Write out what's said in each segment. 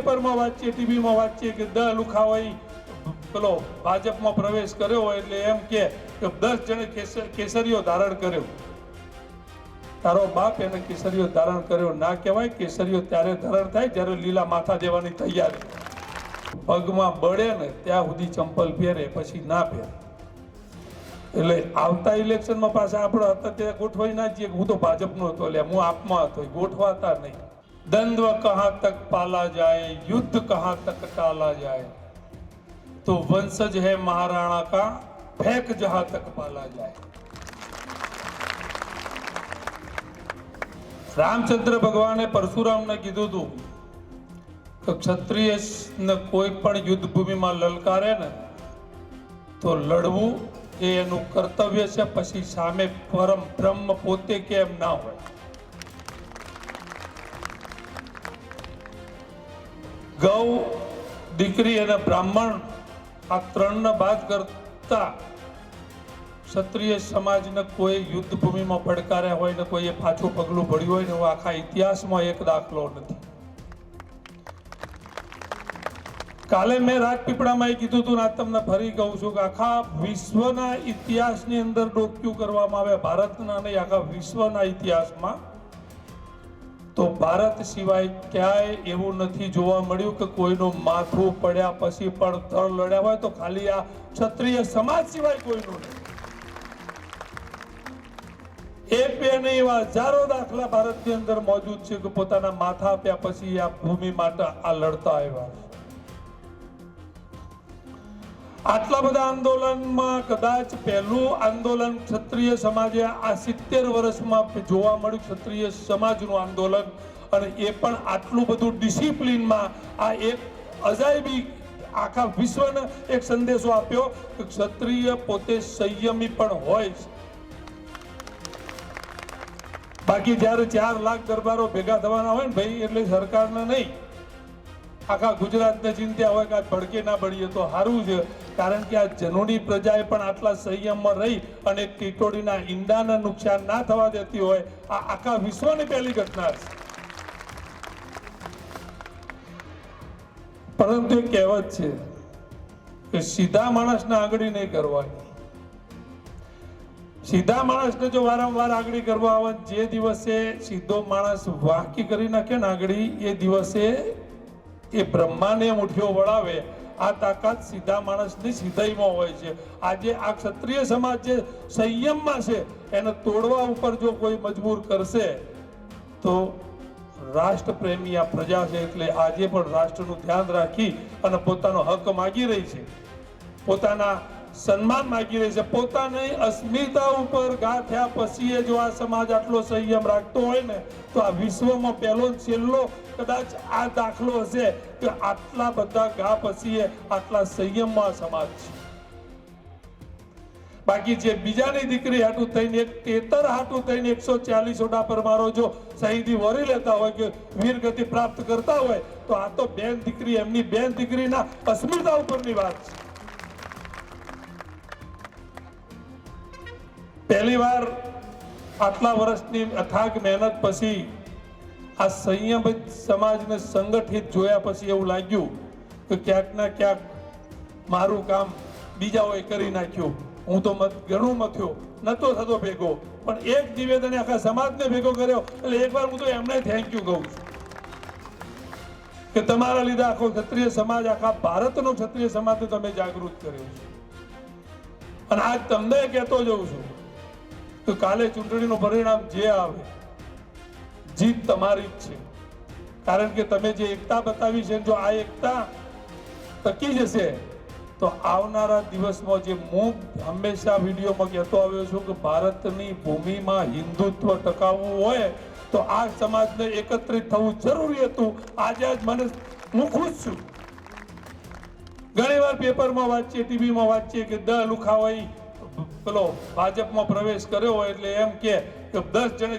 પેપરમાં વાંચીએ, ટીવીમાં વાંચીએ કે 10 લુખાવાઈ પેલો ભાજપમાં પ્રવેશ કર્યો હોય એટલે એમ કે 10 જણે કેસરીઓ ધારણ કર્યો. તારો બાપ એને કેસરીઓ ધારણ કર્યો ના કહેવાય. કેસરીઓ ત્યારે ધારણ થાય જ્યારે લીલા માથા દેવાની તૈયારી. પગમાં બળે ને ત્યાં સુધી ચંપલ પહેરે, પછી ના પહેરે. એટલે આવતા ઇલેક્શનમાં પાછા આપણે હતા ત્યાં ગોઠવાઈ ના જઈએ. હું તો ભાજપનો હતો, એટલે હું આપમાં હતો, ગોઠવાતા નહીં. द्वंद्व कहां तक पाला जाए, युद्ध कहां तक टाला जाए, तो वंशज है महाराणा का, फेंक जहां तक पाला जाए. रामचंद्र भगवाने परशुराम ने कीधुं હતું કે ક્ષત્રિય ને કોઈ પણ યુદ્ધ ભૂમિમાં લલકારે ને તો લડવું એ એનું કર્તવ્ય છે. પછી સામે પરમ બ્રહ્મ પોતે કેમ ના હોય. ગૌ, દીકરી અને બ્રાહ્મણ આ ત્રણને બાદ કરતા ક્ષત્રિય સમાજને કોઈ યુદ્ધ ભૂમિમાં પડકાર્યા હોય ને કોઈએ પાછું પગલું ભર્યું હોય ને એવો આખા ઇતિહાસમાં એક દાખલો નથી. કાલે મેં રાજપીપળામાં કીધું હતું ને આ તમને ફરી કહું છું કે આખા વિશ્વના ઇતિહાસની અંદર ડોક્યુ કરવામાં આવે, ભારતના નહીં આખા વિશ્વના ઇતિહાસમાં, તો ભારત સિવાય ક્યાંય એવું નથી જોવા મળ્યું કે કોઈનું માથું પડ્યા પછી પણ ધડ લડ્યા હોય તો ખાલી આ ક્ષત્રિય સમાજ સિવાય કોઈનું નહીં. એક બે નહીં એવા હજારો દાખલા ભારતની અંદર મોજૂદ છે કે પોતાના માથા આપ્યા પછી આ ભૂમિ માટે આ લડતા આવ્યા. આટલા બધા આંદોલનમાં કદાચ પહેલું આંદોલન ક્ષત્રિય સમાજે આ 70 વર્ષમાં જોવા મળ્યું, ક્ષત્રિય સમાજનું આંદોલન. અને એ પણ આટલું બધું ડિસિપ્લિનમાં. આ એક અજાયબી આખા વિશ્વને એક સંદેશો આપ્યો કે ક્ષત્રિય પોતે સંયમી પણ હોય છે. બાકી જ્યારે 4 લાખ દરબારો ભેગા થવાના હોય ને ભાઈ, એટલે સરકારને નહીં આખા ગુજરાતને ચિંતા હોય કે આ ભડકે ના બળીએ તો સારું છે. કારણ કે આ જનોની પ્રજાએ પણ આટલા સંયમમાં રહી અને ટીટોડીના ઈંડાને નુકસાન ના થવા દેતી હોય, આ આખા વિશ્વની પહેલી ઘટના છે. પરંતુ એ કહેવત છે કે સીધા માણસને આગળી નહીં કરવાની. સીધા માણસને જો વારંવાર આગળી કરવા આવે, જે દિવસે સીધો માણસ વાંકી કરી નાખે ને આગળી, એ દિવસે એ બ્રહ્માને મુઠ્ઠીઓ વળાવે. આ તાકાત સીધા માણસની સીધાઈમાં હોય છે. આજે આ ક્ષત્રિય સમાજ જે સંયમમાં છે એને તોડવા ઉપર જો કોઈ મજબૂર કરશે તો રાષ્ટ્ર પ્રેમી આ પ્રજા છે, એટલે આજે પણ રાષ્ટ્રનું ધ્યાન રાખી અને પોતાનો હક માગી રહી છે, પોતાના સન્માન માગી રહી છે. પોતાની અસ્મિતા ઉપર ઘા થયા પછી જો આ સમાજ આટલો સંયમ રાખતો હોય ને તો આ વિશ્વમાં પહેલો છેલ્લો કદાચ આ દાખલો હશે કે આટલા બધા ઘા પછી આટલા સંયમમાં સમાજ છે. બાકી જે બીજાની દીકરી હાટું થઈને, એક તેતર હાટું થઈને 140 ઓડા પરમારો જો શહીદી વરી લેતા હોય કે વીરગતિ પ્રાપ્ત કરતા હોય તો આ તો બેન દીકરી, એમની બેન દીકરીના અસ્મિતા ઉપરની વાત છે. પહેલી વાર આટલા વર્ષની અથાગ મહેનત પછી આ સંયમિત સમાજને સંગઠિત જોયા પછી એવું લાગ્યું કે ક્યાંક ના ક્યાંક મારું કામ બીજાઓએ કરી નાખ્યું. હું તો ઘણું મથ્યો, નતો થતો ભેગો, પણ એક નિવેદને આખા સમાજને ભેગો કર્યો. એટલે એકવાર હું તો એમને થેન્ક યુ કહું છું કે તમારા લીધે આખો ક્ષત્રિય સમાજ, આખા ભારતનો ક્ષત્રિય સમાજને તમે જાગૃત કર્યો છે. અને આજ તમને કહેતો જઉં છું તો કાલે ચૂંટણીનું પરિણામ જે આવે, જીત તમારી જ છે. કારણ કે તમે જે એકતા બતાવી છે, જો આ એકતા ટકી જશે તો આવનારા દિવસમાં, જે હું હંમેશા વિડીયોમાં કહેતો આવ્યો છું કે ભારતની ભૂમિમાં હિન્દુત્વ ટકાવવું હોય તો આ સમાજને એકત્રિત થવું જરૂરી હતું. આજે જ હું ખુશ છું. ઘણી વાર પેપરમાં વાંચીએ, ટીવીમાં વાંચીએ કે 10 લુખાવાઈ પેલો ભાજપમાં પ્રવેશ કર્યો હોય એટલે એમ કે 10 જણે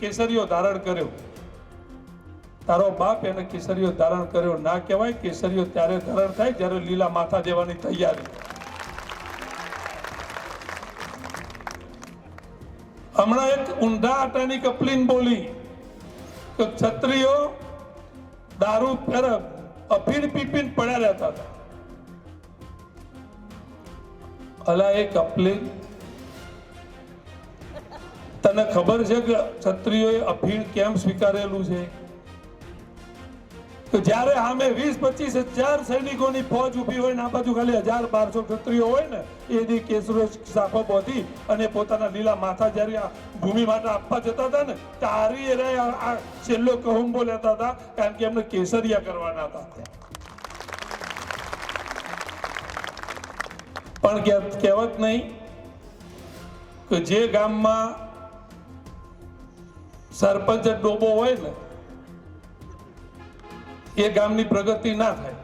કેસરીઓ ધારણ કર્યો. તારો બાપ એને કેસરીઓ ધારણ કર્યો ના કહેવાય. કેસરીઓ ત્યારે ધારણ થાય જ્યારે લીલા માથા દેવાની તૈયારી. હમણાં એક ઊંધા આટાની કપલીન બોલી કે ક્ષત્રિયો દારૂ અફીણ પીપીને પડ્યા રહેતા હતા. અલા એ કપલી, તને ખબર છે કે ક્ષત્રિયોએ અફીણ કેમ સ્વીકારેલું છે? તો જ્યારે સામે 20-25 હજાર સૈનિકોની ફોજ ઉભી હોય ને આ બાજુ ખાલી 1000-1200 ક્ષત્રિયો હોય ને, એ દી કેસરો સાફા બોધી અને પોતાના લીલા માથા જ્યારે આ ભૂમિ માટે આપવા જતા હતા ને, તારી એ આ છેલ્લો કહુંબો લેતા હતા, કારણ કે એમને કેસરિયા કરવાના હતા. પણ કહેવત નહીં કે જે ગામમાં સરપંચ ડોબો હોય ને એ ગામની પ્રગતિ ના થાય.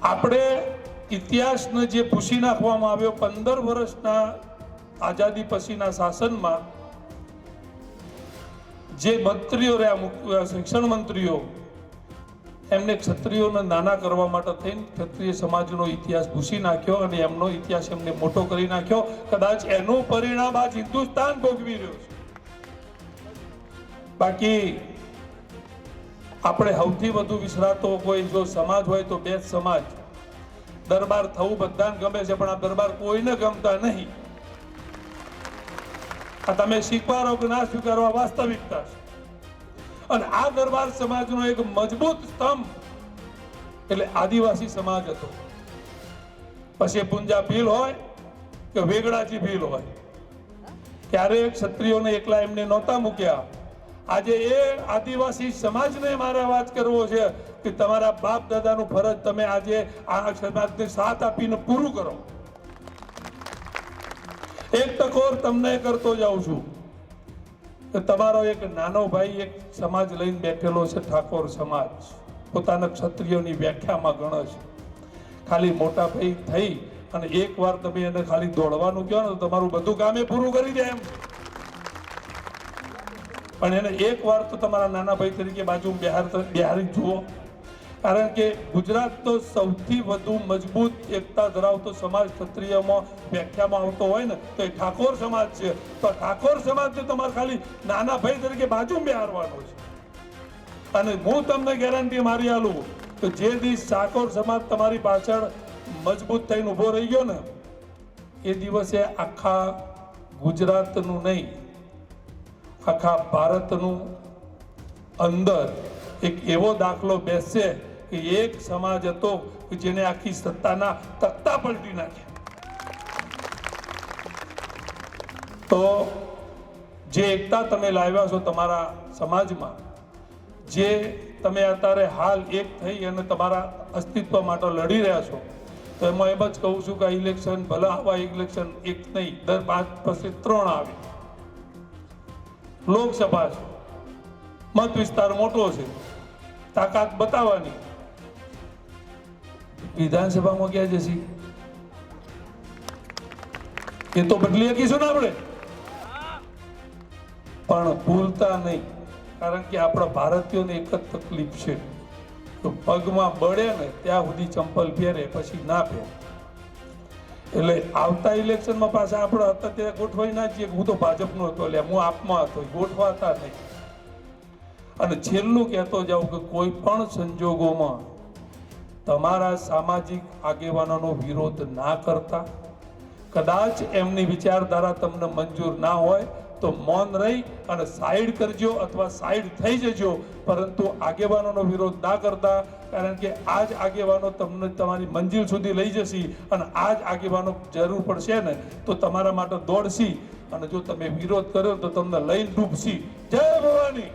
આપણે ઇતિહાસને જે ભૂસી નાખવામાં આવ્યો 15 વર્ષના આઝાદી પછીના શાસનમાં જે મંત્રીઓ રહ્યા, શિક્ષણ મંત્રીઓ, એમને ક્ષત્રિયોને નાના કરવા માટે થઈને ક્ષત્રિય સમાજનો ઇતિહાસ ભૂસી નાખ્યો અને એમનો ઇતિહાસ એમને મોટો કરી નાખ્યો. કદાચ એનું પરિણામ આજ હિન્દુસ્તાન ભોગવી રહ્યો છે. બાકી આપણે સૌથી વધુ વિસરાતો કોઈ જો સમાજ હોય તો બે સમાજ. દરબાર થવું બધાને ગમે છે, પણ આ દરબાર કોઈને ગમતા નહીં. આ તમે સ્વીકારો કે ના સ્વીકારો, આ વાસ્તવિકતા છે. અને આ દરબાર સમાજનો એક મજબૂત સ્તંભ એટલે આદિવાસી સમાજ હતો. પછી પુંજા ભીલ હોય કે વેગડાજી ભીલ હોય, ક્યારેય ક્ષત્રિયોને એકલા એમને નહોતા મૂક્યા. આજે એ આદિવાસી સમાજને મારે વાત કરવો છે કે તમારા બાપ દાદાનું ફરજ તમે આજે આ સમાજને સાથ આપીને પૂરું કરો. એક ટકોર તમને કરતો જાઉં છું કે તમારો એક નાનો ભાઈ એક સમાજ લઈને બેઠેલો છે, ઠાકોર સમાજ. પોતાના ક્ષત્રિયોની વ્યાખ્યામાં ગણે છે. ખાલી મોટા ભાઈ થઈ અને એક વાર તમે એને ખાલી દોડવાનું કહો ને તો તમારું બધું કામે પૂરું કરી દે એમ. પણ એને એક વાર તો તમારા નાના ભાઈ તરીકે બાજુ બિહારી જુઓ. કારણ કે ગુજરાતનો સૌથી વધુ મજબૂત એકતા ધરાવતો સમાજ ક્ષત્રિયમાં વ્યાખ્યામાં આવતો હોય ને તો એ ઠાકોર સમાજ છે. તો ઠાકોર સમાજને તમારે ખાલી નાના ભાઈ તરીકે બાજુ બિહારવાનો છે. અને હું તમને ગેરંટી મારી આલું કે જે દિવસ ઠાકોર સમાજ તમારી પાછળ મજબૂત થઈને ઊભો રહી ગયો ને, એ દિવસે આખા ગુજરાતનું નહીં, આખા ભારતનું અંદર એક એવો દાખલો બેસશે કે એક સમાજ હતો કે જેને આખી સત્તાના તખ્તા પલટી નાખ્યા. તો જે એકતા તમે લાવ્યા છો તમારા સમાજમાં, જે તમે અત્યારે હાલ એક થઈ અને તમારા અસ્તિત્વ માટે લડી રહ્યા છો, તો એમાં એમ જ કહું છું કે આ ઇલેક્શન ભલે આવા ઇલેક્શન એક નહીં, દર 5 પછી 3 આવે. લોકસભા છે, મત વિસ્તાર મોટો છે, તાકાત બતાવવાની. વિધાનસભામાં ક્યાં જશે એ તો બદલી શકીશું ને આપણે, પણ ભૂલતા નહીં. કારણ કે આપણા ભારતીયોને એક જ તકલીફ છે કે પગમાં બળે ને ત્યાં સુધી ચંપલ પહેરે, પછી ના પહેરે. એટલે આવતા ઇલેક્શનમાં પાછા આપણે હતા ત્યારે ગોઠવાઈ ના જઈએ. હું તો ભાજપનો હતો, એટલે હું આપમાં હતો, ગોઠવાતા નહીં. અને છેલ્લું કહેતો જાઉં કે કોઈ પણ સંજોગોમાં તમારા સામાજિક આગેવાનોનો વિરોધ ના કરતા. કદાચ એમની વિચારધારા તમને મંજૂર ના હોય તો મૌન રહી અને સાઈડ કરજો અથવા સાઈડ થઈ જજો, પરંતુ આગેવાનોનો વિરોધ ના કરતા. કારણ કે આ જ આગેવાનો તમને તમારી મંજિલ સુધી લઈ જશે અને આ જ આગેવાનો જરૂર પડશે ને તો તમારા માટે દોડશી, અને જો તમે વિરોધ કર્યો તો તમને લઈને ડૂબશી. જય ભવાની.